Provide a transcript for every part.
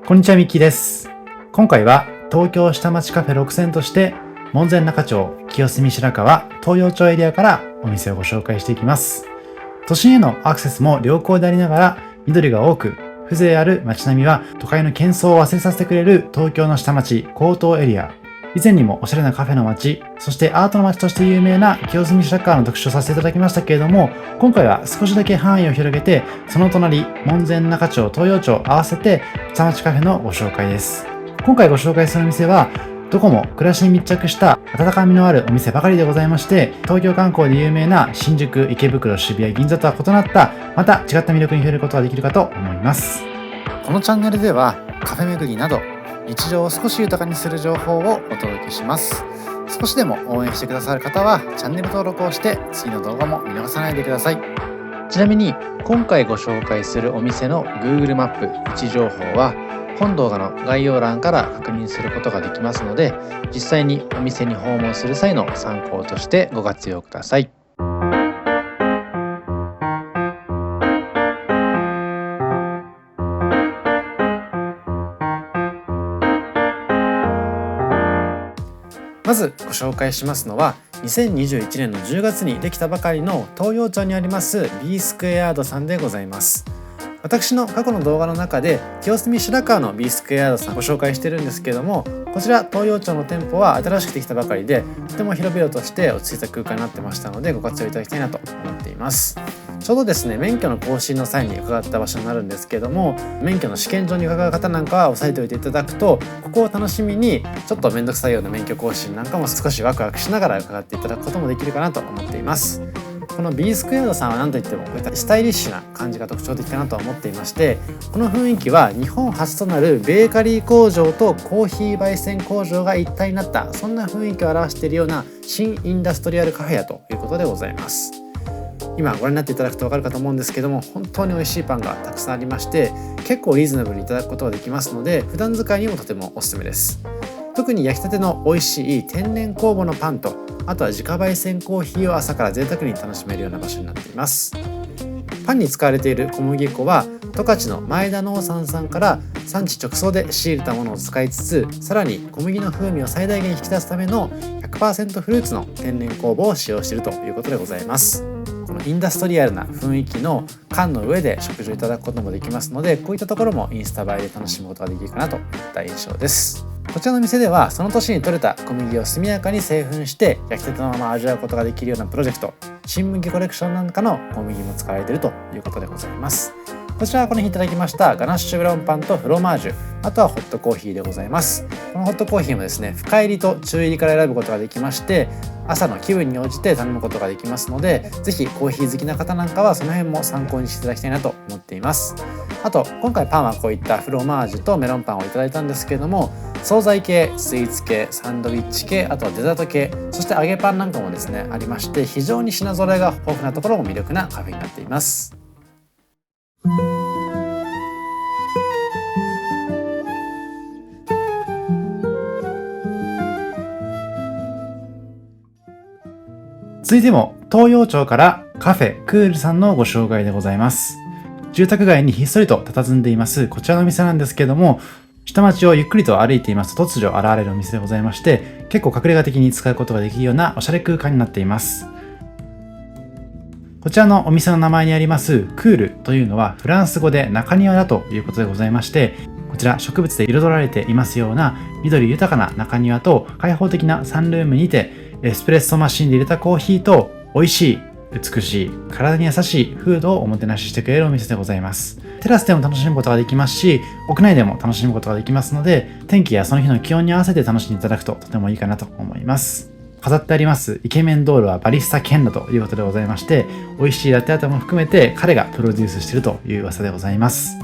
こんにちは、ミッキーです。今回は東京下町カフェ6選として門前仲町、清澄白河、東陽町エリアからお店をご紹介していきます。都心へのアクセスも良好でありながら緑が多く風情ある街並みは都会の喧騒を忘れさせてくれる東京の下町、江東エリア。以前にもおしゃれなカフェの街、そしてアートの街として有名な清澄白河の特集をさせていただきましたけれども、今回は少しだけ範囲を広げて、その隣、門前仲町、東陽町合わせて下町カフェのご紹介です。今回ご紹介するお店は、どこも暮らしに密着した温かみのあるお店ばかりでございまして、東京観光で有名な新宿、池袋、渋谷、銀座とは異なった、また違った魅力に触れることができるかと思います。このチャンネルでは、カフェ巡りなど、日常を少し豊かにする情報をお届けします。少しでも応援してくださる方はチャンネル登録をして次の動画も見逃さないでください。ちなみに今回ご紹介するお店の Google マップ位置情報は本動画の概要欄から確認することができますので、実際にお店に訪問する際の参考としてご活用ください。まずご紹介しますのは2021年の10月にできたばかりの東陽町にあります B スクエアードさんでございます。私の過去の動画の中で清澄白河の B スクエアードさんご紹介してるんですけども、こちら東陽町の店舗は新しくできたばかりでとても広々として落ち着いた空間になってましたのでご活用いただきたいなと思っています。ちょうどですね、免許の更新の際に伺った場所になるんですけども、免許の試験場に伺う方なんかは押さえておいていただくと、ここを楽しみにちょっと面倒くさいような免許更新なんかも少しワクワクしながら伺っていただくこともできるかなと思っています。この B スクエアードさんは何といってもこういったスタイリッシュな感じが特徴的かなと思っていまして、この雰囲気は日本初となるベーカリー工場とコーヒー焙煎工場が一体になった、そんな雰囲気を表しているような新インダストリアルカフェやということでございます。今ご覧になっていただくと分かるかと思うんですけども、本当に美味しいパンがたくさんありまして、結構リーズナブルにいただくことができますので、普段使いにもとてもおすすめです。特に焼きたての美味しい天然酵母のパンと、あとは自家焙煎コーヒーを朝から贅沢に楽しめるような場所になっています。パンに使われている小麦粉は十勝の前田農産さんから産地直送で仕入れたものを使いつつ、さらに小麦の風味を最大限引き出すための 100% フルーツの天然酵母を使用しているということでございます。このインダストリアルな雰囲気の缶の上で食事をいただくこともできますので、こういったところもインスタ映えで楽しむことができるかなといった印象です。こちらの店ではその年に採れた小麦を速やかに製粉して焼きたてのまま味わうことができるようなプロジェクト、新麦コレクションなんかの小麦も使われているということでございます。こちらはこの日いただきましたガナッシュメロンパンとフロマージュ、あとはホットコーヒーでございます。このホットコーヒーもですね、深入りと中入りから選ぶことができまして、朝の気分に応じて頼むことができますので、ぜひコーヒー好きな方なんかはその辺も参考にしていただきたいなと思っています。あと今回パンはこういったフロマージュとメロンパンをいただいたんですけれども、惣菜系、スイーツ系、サンドイッチ系、あとはデザート系、そして揚げパンなんかもですねありまして、非常に品揃えが豊富なところも魅力なカフェになっています。続いても東陽町からカフェクールさんのご紹介でございます。住宅街にひっそりと佇んでいますこちらのお店なんですけれども、下町をゆっくりと歩いていますと突如現れるお店でございまして、結構隠れ家的に使うことができるようなおしゃれ空間になっています。こちらのお店の名前にありますクールというのはフランス語で中庭だということでございまして、こちら植物で彩られていますような緑豊かな中庭と開放的なサンルームにて、エスプレッソマシンで入れたコーヒーと美味しい、美しい、体に優しいフードをおもてなししてくれるお店でございます。テラスでも楽しむことができますし、屋内でも楽しむことができますので、天気やその日の気温に合わせて楽しんでいただくととてもいいかなと思います。飾ってありますイケメンドールはバリスタケンロということでございまして、美味しいラテアートも含めて彼がプロデュースしているという噂でございます。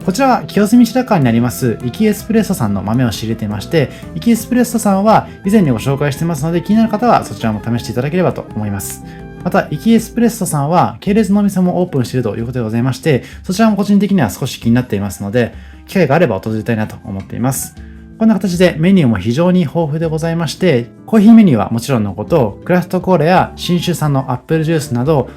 こちらは清澄白河にありますイキエスプレッソさんの豆を仕入れていまして、イキエスプレッソさんは以前にご紹介してますので、気になる方はそちらも試していただければと思います。またイキエスプレッソさんは系列のお店もオープンしているということでございまして、そちらも個人的には少し気になっていますので、機会があれば訪れたいなと思っています。こんな形でメニューも非常に豊富でございまして、コーヒーメニューはもちろんのこと、クラフトコーラや信州産のアップルジュースなど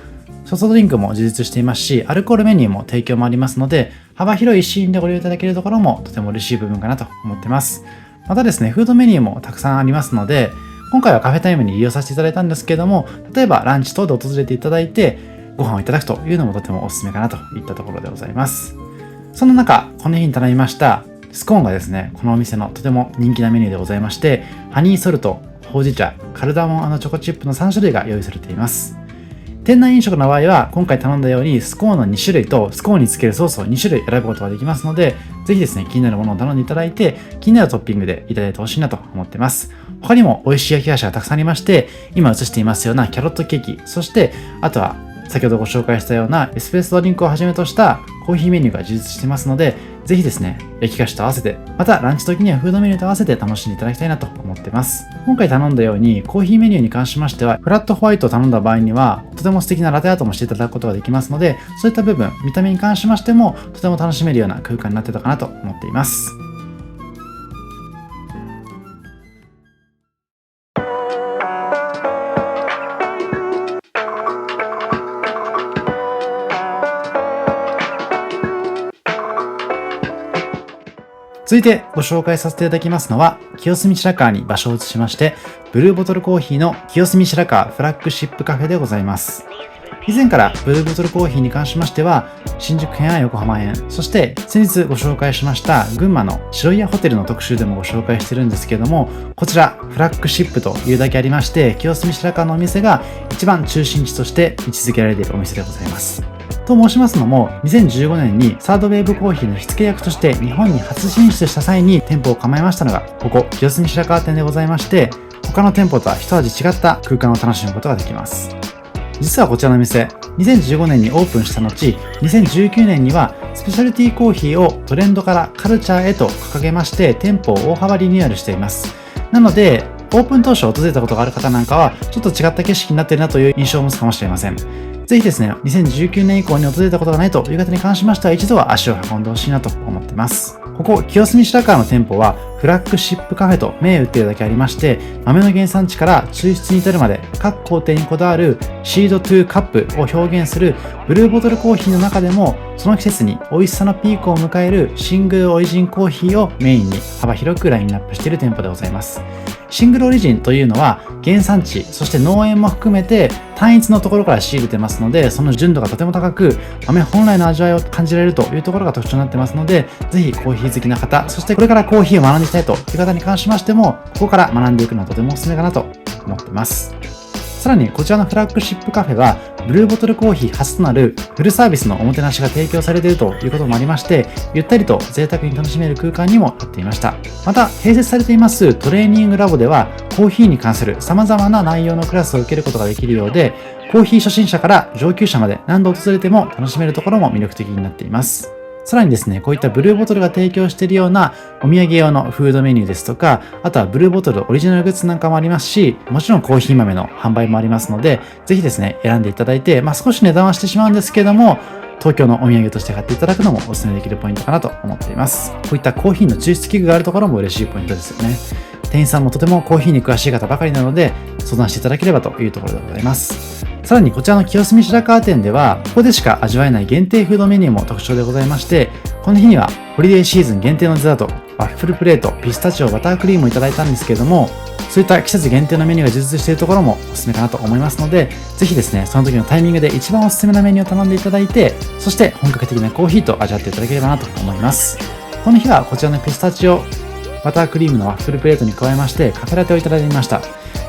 ソフトドリンクも充実していますし、アルコールメニューも提供もありますので、幅広いシーンでご利用いただけるところもとても嬉しい部分かなと思ってます。またですね、フードメニューもたくさんありますので、今回はカフェタイムに利用させていただいたんですけども、例えばランチ等で訪れていただいて、ご飯をいただくというのもとてもおすすめかなといったところでございます。その中、この日に頼みましたスコーンがですね、このお店のとても人気なメニューでございまして、ハニーソルト、ほうじ茶、カルダモン&チョコチップの3種類が用意されています。店内飲食の場合は、今回頼んだようにスコーンの2種類とスコーンにつけるソースを2種類選ぶことができますので、ぜひですね、気になるものを頼んでいただいて、気になるトッピングでいただいてほしいなと思っています。他にも美味しい焼き菓子がたくさんありまして、今映していますようなキャロットケーキ、そしてあとは先ほどご紹介したようなエスプレッソドリンクをはじめとしたコーヒーメニューが充実していますので、ぜひですね、焼き菓子と合わせて、またランチ時にはフードメニューと合わせて楽しんでいただきたいなと思っています。今回頼んだようにコーヒーメニューに関しましては、フラットホワイトを頼んだ場合には、とても素敵なラテアートもしていただくことができますので、そういった部分、見た目に関しましても、とても楽しめるような空間になってたかなと思っています。続いてご紹介させていただきますのは、清澄白河に場所を移しまして、ブルーボトルコーヒーの清澄白河フラッグシップカフェでございます。以前からブルーボトルコーヒーに関しましては、新宿編や横浜編、そして先日ご紹介しました群馬の白家ホテルの特集でもご紹介してるんですけども、こちらフラッグシップというだけありまして、清澄白河のお店が一番中心地として位置づけられているお店でございます。と申しますのも、2015年にサードウェーブコーヒーの火付け役として日本に初進出した際に店舗を構えましたのが、ここ清澄白河店でございまして、他の店舗とは一味違った空間を楽しむことができます。実はこちらの店、2015年にオープンした後、2019年にはスペシャルティーコーヒーをトレンドからカルチャーへと掲げまして、店舗を大幅リニューアルしています。なので、オープン当初訪れたことがある方なんかは、ちょっと違った景色になっているなという印象を持つかもしれません。ぜひですね、2019年以降に訪れたことがないという方に関しましては、一度は足を運んでほしいなと思っています。ここ、清澄白河の店舗は、フラッグシップカフェと銘打っているだけありまして、豆の原産地から抽出に至るまで、各工程にこだわるシードトゥーカップを表現するブルーボトルコーヒーの中でも、その季節に美味しさのピークを迎えるシングルオリジンコーヒーをメインに幅広くラインナップしている店舗でございます。シングルオリジンというのは原産地、そして農園も含めて単一のところから仕入れてますので、その純度がとても高く、豆本来の味わいを感じられるというところが特徴になってますので、ぜひコーヒー好きな方、そしてこれからコーヒーを学んでいきたいという方に関しましても、ここから学んでいくのはとてもおすすめかなと思っています。さらにこちらのフラッグシップカフェは、ブルーボトルコーヒー初となるフルサービスのおもてなしが提供されているということもありまして、ゆったりと贅沢に楽しめる空間にもなっていました。また、併設されていますトレーニングラボでは、コーヒーに関する様々な内容のクラスを受けることができるようで、コーヒー初心者から上級者まで何度訪れても楽しめるところも魅力的になっています。さらにですね、こういったブルーボトルが提供しているようなお土産用のフードメニューですとか、あとはブルーボトルオリジナルグッズなんかもありますし、もちろんコーヒー豆の販売もありますので、ぜひですね、選んでいただいて、少し値段はしてしまうんですけれども、東京のお土産として買っていただくのもお勧めできるポイントかなと思っています。こういったコーヒーの抽出器具があるところも嬉しいポイントですよね。店員さんもとてもコーヒーに詳しい方ばかりなので、相談していただければというところでございます。さらにこちらの清澄白河店では、ここでしか味わえない限定フードメニューも特徴でございまして、この日にはホリデーシーズン限定のデザート、ワッフルプレート、ピスタチオ、バタークリームをいただいたんですけれども、そういった季節限定のメニューが充実しているところもおすすめかなと思いますので、ぜひですね、その時のタイミングで一番おすすめなメニューを頼んでいただいて、そして本格的なコーヒーと味わっていただければなと思います。この日はこちらのピスタチオ、バタークリームのワッフルプレートに加えまして、カフェラテをいただいてみました。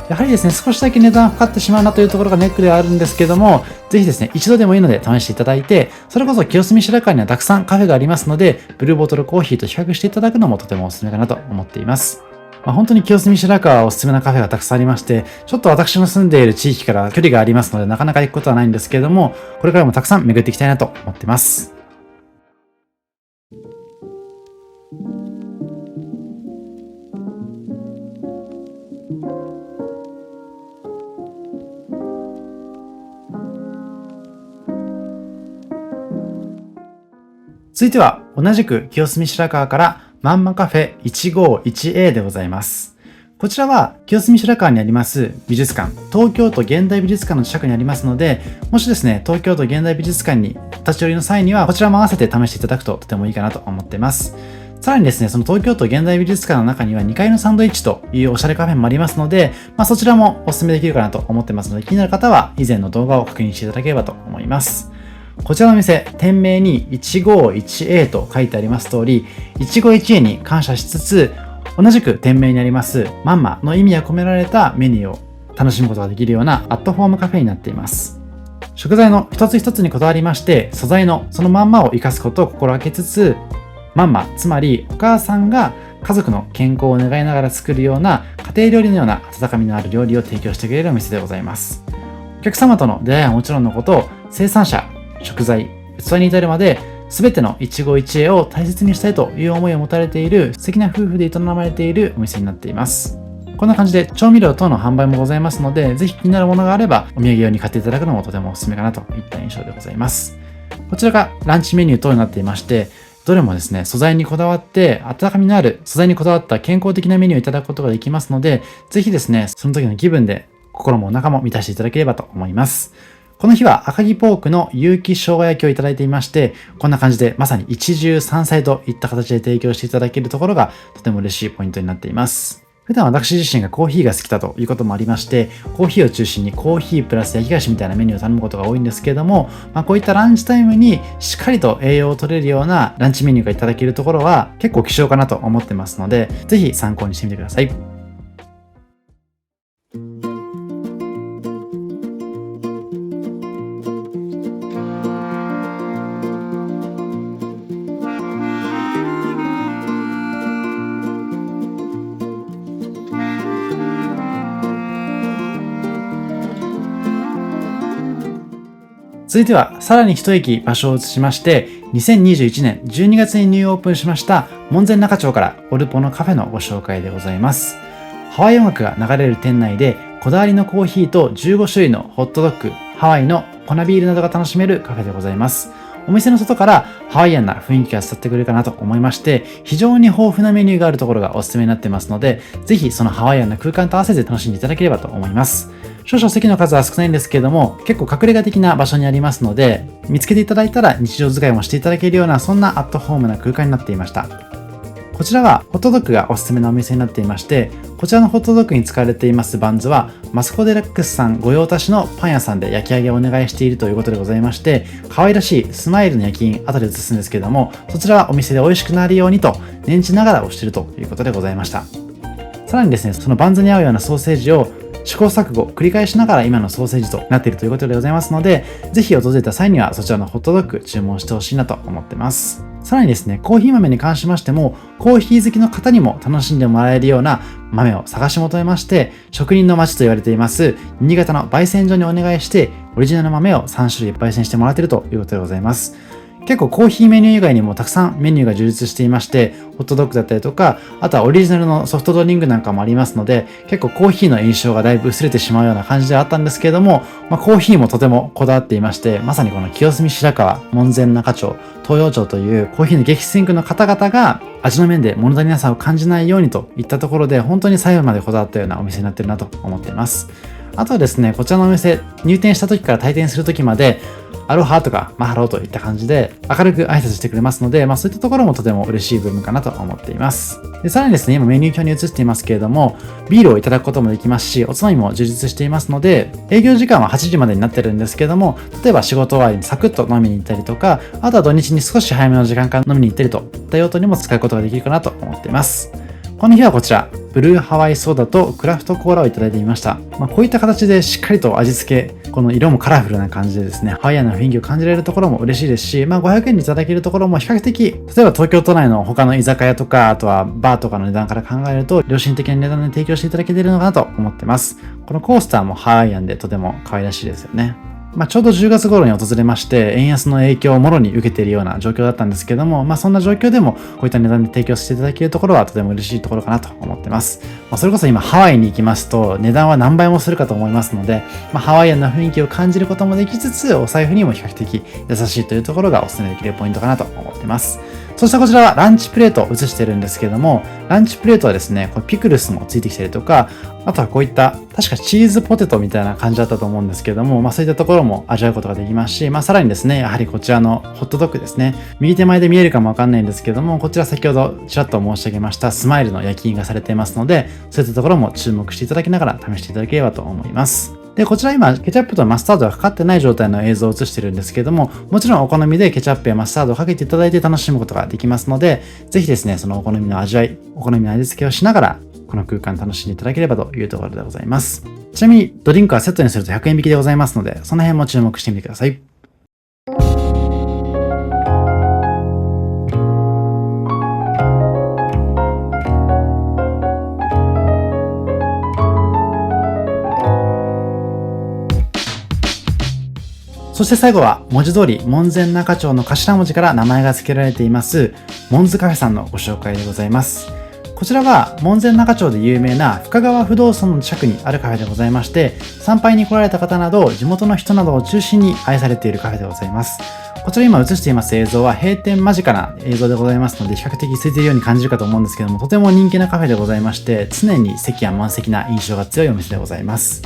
やはりですね、少しだけ値段がかかってしまうなというところがネックではあるんですけども、ぜひですね、一度でもいいので試していただいて、それこそ清澄白河にはたくさんカフェがありますので、ブルーボトルコーヒーと比較していただくのもとてもおすすめかなと思っています。本当に清澄白河はおすすめなカフェがたくさんありまして、ちょっと私の住んでいる地域から距離がありますので、なかなか行くことはないんですけれども、これからもたくさん巡っていきたいなと思っています。続いては同じく清澄白河からまんまカフェ 151A でございます。ここちらは清澄白河にあります美術館、東京都現代美術館の近くにありますので、もしですね、東京都現代美術館に立ち寄りの際には、こちらも合わせて試していただくととてもいいかなと思っています。さらにですね、その東京都現代美術館の中には2階のサンドイッチというおしゃれカフェもありますので、そちらもお勧めできるかなと思ってますので、気になる方は以前の動画を確認していただければと思います。こちらのお店、店名に 151A と書いてあります通り、一期一会に感謝しつつ、同じく店名にありますまんまの意味が込められたメニューを楽しむことができるようなアットホームカフェになっています。食材の一つ一つにこだわりまして、素材のそのまんまを生かすことを心がけつつ、まんま、つまりお母さんが家族の健康を願いながら作るような家庭料理のような温かみのある料理を提供してくれるお店でございます。お客様との出会いはもちろんのこと、生産者、食材、器に至るまで全ての一期一会を大切にしたいという思いを持たれている素敵な夫婦で営まれているお店になっています。こんな感じで調味料等の販売もございますので、ぜひ気になるものがあればお土産用に買っていただくのもとてもおすすめかなといった印象でございます。こちらがランチメニュー等になっていまして、どれもですね、素材にこだわって温かみのある素材にこだわった健康的なメニューをいただくことができますので、ぜひですね、その時の気分で心もお腹も満たしていただければと思います。この日は赤城ポークの有機生姜焼きをいただいていまして、こんな感じでまさに一汁三菜といった形で提供していただけるところがとても嬉しいポイントになっています。普段私自身がコーヒーが好きだということもありまして、コーヒーを中心にコーヒープラス焼き菓子みたいなメニューを頼むことが多いんですけれども、こういったランチタイムにしっかりと栄養を取れるようなランチメニューがいただけるところは結構希少かなと思ってますので、ぜひ参考にしてみてください。続いてはさらに一駅場所を移しまして、2021年12月にニューオープンしました門前仲町からオルポのカフェのご紹介でございます。ハワイ音楽が流れる店内でこだわりのコーヒーと15種類のホットドッグ、ハワイの粉ビールなどが楽しめるカフェでございます。お店の外からハワイアンな雰囲気が伝ってくるかなと思いまして、非常に豊富なメニューがあるところがおすすめになってますので、ぜひそのハワイアンな空間と合わせて楽しんでいただければと思います。少々席の数は少ないんですけれども、結構隠れ家的な場所にありますので、見つけていただいたら日常使いもしていただけるような、そんなアットホームな空間になっていました。こちらはホットドッグがおすすめのお店になっていまして、こちらのホットドッグに使われていますバンズはマスコデラックスさん御用達のパン屋さんで焼き上げをお願いしているということでございまして、可愛らしいスマイルの焼き印後で移すんですけれども、そちらはお店で美味しくなるようにと念じながら押しているということでございました。さらにですね、そのバンズに合うようなソーセージを試行錯誤繰り返しながら今のソーセージとなっているということでございますので、ぜひ訪れた際にはそちらのホットドッグ注文してほしいなと思ってます。さらにですね、コーヒー豆に関しましても、コーヒー好きの方にも楽しんでもらえるような豆を探し求めまして、職人の町と言われています新潟の焙煎所にお願いして、オリジナルの豆を3種類焙煎してもらっているということでございます。結構コーヒーメニュー以外にもたくさんメニューが充実していまして、ホットドッグだったりとか、あとはオリジナルのソフトドリンクなんかもありますので、結構コーヒーの印象がだいぶ薄れてしまうような感じではあったんですけれども、コーヒーもとてもこだわっていまして、まさにこの清澄白河、門前仲町、東洋町というコーヒーの激戦区の方々が味の面で物足りなさを感じないようにといったところで、本当に最後までこだわったようなお店になっているなと思っています。あとはですね、こちらのお店、入店した時から退店する時まで、アロハとかマハロといった感じで明るく挨拶してくれますので、そういったところもとても嬉しい部分かなと思っています。で、さらにですね、今メニュー表に移していますけれども、ビールをいただくこともできますし、おつまみも充実していますので、営業時間は8時までになってるんですけども、例えば仕事終わりにサクッと飲みに行ったりとか、あとは土日に少し早めの時間から飲みに行ったりといった用途にも使うことができるかなと思っています。この日はこちら、ブルーハワイソーダとクラフトコーラをいただいてみました。こういった形でしっかりと味付け、この色もカラフルな感じでですね、ハワイアンな雰囲気を感じられるところも嬉しいですし、500円でいただけるところも比較的、例えば東京都内の他の居酒屋とか、あとはバーとかの値段から考えると、良心的な値段で提供していただけているのかなと思ってます。このコースターもハワイアンでとても可愛らしいですよね。ちょうど10月頃に訪れまして、円安の影響をもろに受けているような状況だったんですけども、そんな状況でもこういった値段で提供していただけるところはとても嬉しいところかなと思ってます。それこそ今ハワイに行きますと値段は何倍もするかと思いますので、ハワイアンな雰囲気を感じることもできつつ、お財布にも比較的優しいというところがお勧めできるポイントかなと思ってます。そしてこちらはランチプレートを映してるんですけども、ランチプレートはですね、これピクルスもついてきたりとか、あとはこういった確かチーズポテトみたいな感じだったと思うんですけども、そういったところも味わうことができますし、さらにですね、やはりこちらのホットドッグですね、右手前で見えるかもわかんないんですけども、こちら先ほどちらっと申し上げましたスマイルの焼き印がされていますので、そういったところも注目していただきながら試していただければと思います。で、こちら今、ケチャップとマスタードがかかってない状態の映像を映してるんですけども、もちろんお好みでケチャップやマスタードをかけていただいて楽しむことができますので、ぜひですね、そのお好みの味わい、お好みの味付けをしながら、この空間楽しんでいただければというところでございます。ちなみに、ドリンクはセットにすると100円引きでございますので、その辺も注目してみてください。そして最後は文字通り門前仲町の頭文字から名前が付けられていますモンズカフェさんのご紹介でございます。こちらは門前仲町で有名な深川不動尊の近くにあるカフェでございまして、参拝に来られた方など地元の人などを中心に愛されているカフェでございます。こちら今映しています映像は閉店間近な映像でございますので、比較的空いているように感じるかと思うんですけども、とても人気なカフェでございまして、常に席は満席な印象が強いお店でございます。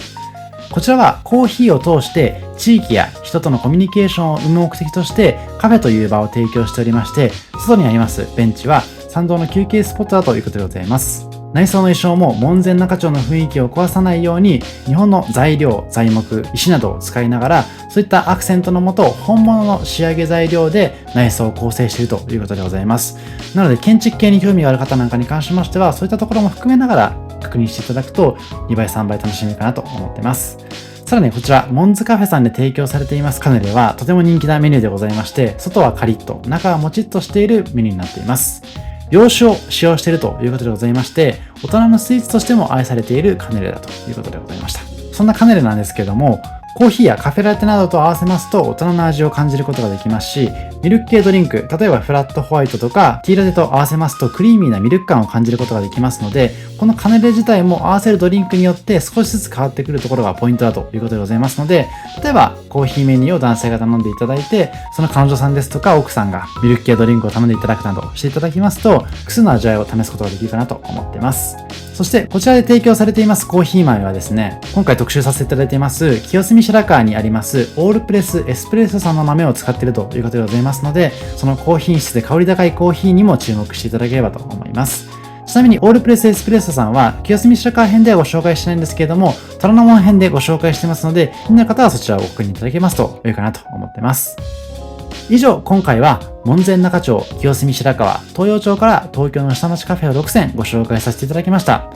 こちらはコーヒーを通して地域や人とのコミュニケーションを生む目的としてカフェという場を提供しておりまして、外にありますベンチは参道の休憩スポットだということでございます。内装の衣装も門前仲町の雰囲気を壊さないように日本の材料、材木、石などを使いながら、そういったアクセントのもと本物の仕上げ材料で内装を構成しているということでございます。なので建築系に興味がある方なんかに関しましては、そういったところも含めながら確認していただくと2倍3倍楽しめるかなと思っています。さらにこちらモンズカフェさんで提供されていますカヌレはとても人気なメニューでございまして、外はカリッと中はもちっとしているメニューになっています。洋酒を使用しているということでございまして、大人のスイーツとしても愛されているカヌレだということでございました。そんなカヌレなんですけども、コーヒーやカフェラテなどと合わせますと大人の味を感じることができますし、ミルク系ドリンク、例えばフラットホワイトとかティーラテと合わせますとクリーミーなミルク感を感じることができますので、このカヌレ自体も合わせるドリンクによって少しずつ変わってくるところがポイントだということでございますので、例えばコーヒーメニューを男性が頼んでいただいて、その彼女さんですとか奥さんがミルク系ドリンクを頼んでいただくなどしていただきますと、複数の味わいを試すことができるかなと思っています。そしてこちらで提供されていますコーヒー豆はですね、今回特集させていただいています清澄白河にありますオールプレスエスプレッソさんの豆を使っているということでございますので、その高品質で香り高いコーヒーにも注目していただければと思います。ちなみにオールプレスエスプレッソさんは清澄白河編ではご紹介してないんですけれども、虎ノ門編でご紹介してますので、気になる方はそちらをご確認いただけますと良いかなと思ってます。以上、今回は門前仲町、清澄白河、東洋町から東京の下町カフェを6選ご紹介させていただきました。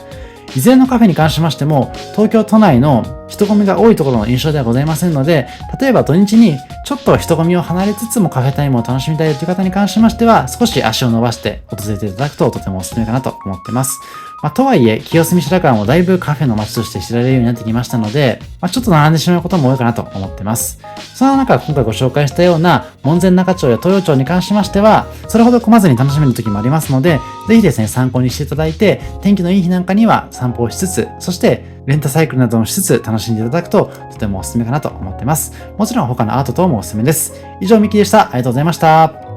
いずれのカフェに関しましても、東京都内の人混みが多いところの印象ではございませんので、例えば土日にちょっと人混みを離れつつもカフェタイムを楽しみたいという方に関しましては、少し足を伸ばして訪れていただくととてもおすすめかなと思っています。とはいえ、清澄白河もだいぶカフェの街として知られるようになってきましたので、ちょっと並んでしまうことも多いかなと思ってます。その中、今回ご紹介したような門前仲町や東洋町に関しましては、それほど混まずに楽しめる時もありますので、ぜひですね、参考にしていただいて、天気のいい日なんかには散歩をしつつ、そしてレンタサイクルなどもしつつ楽しんでいただくととてもおすすめかなと思ってます。もちろん他のアート等もおすすめです。以上、ミキでした。ありがとうございました。